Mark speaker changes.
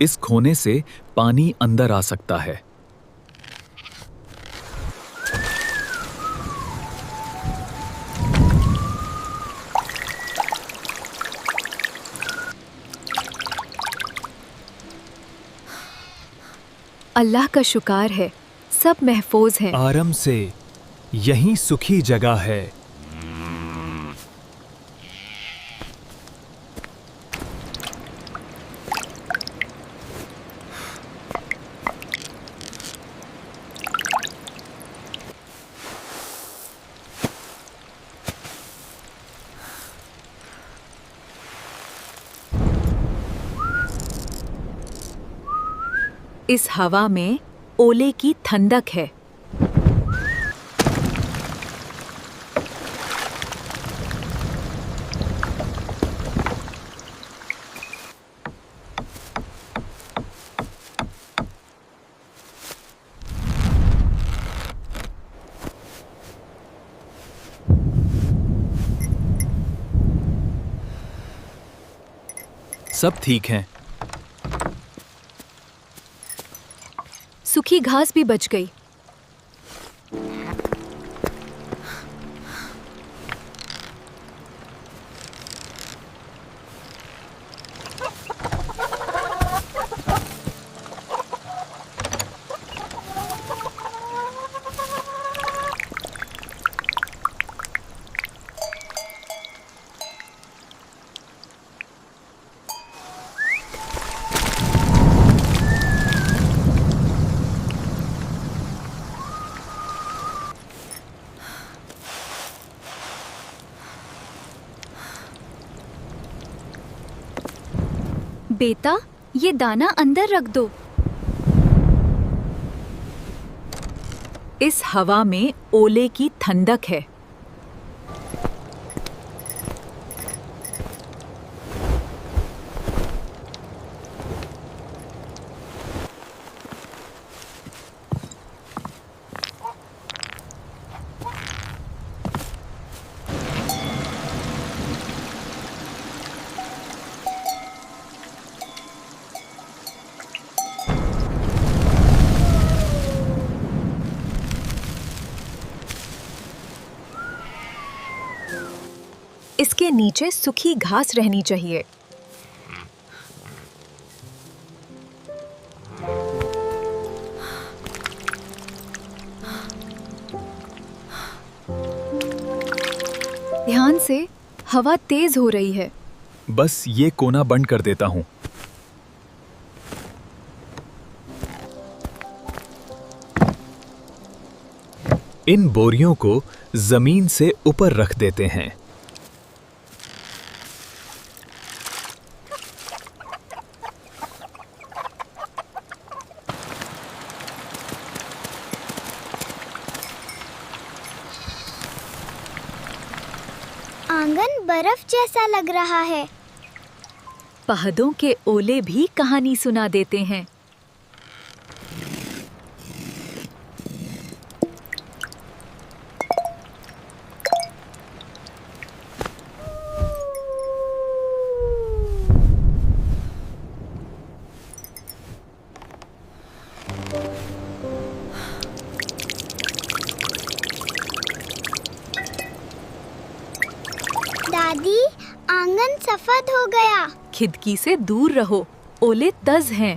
Speaker 1: इस खोने से पानी अंदर आ सकता है।
Speaker 2: अल्लाह का शुक्र है, सब महफूज हैं।
Speaker 3: आराम से, यही सुखी जगह है।
Speaker 2: इस हवा में ओले की ठंडक है।
Speaker 1: सब ठीक हैं।
Speaker 2: सूखी घास भी बच गई। बेटा, ये दाना अंदर रख दो। इस हवा में ओले की ठंडक है। इसके नीचे सूखी घास रहनी चाहिए। ध्यान से, हवा तेज हो रही है।
Speaker 1: बस ये कोना बंद कर देता हूँ। इन बोरियों को जमीन से ऊपर रख देते हैं।
Speaker 4: आंगन बर्फ जैसा लग रहा है।
Speaker 2: पहाड़ों के ओले भी कहानी सुना देते हैं।
Speaker 4: दादी, आंगन सफेद हो गया।
Speaker 2: खिड़की से दूर रहो, ओले तेज हैं।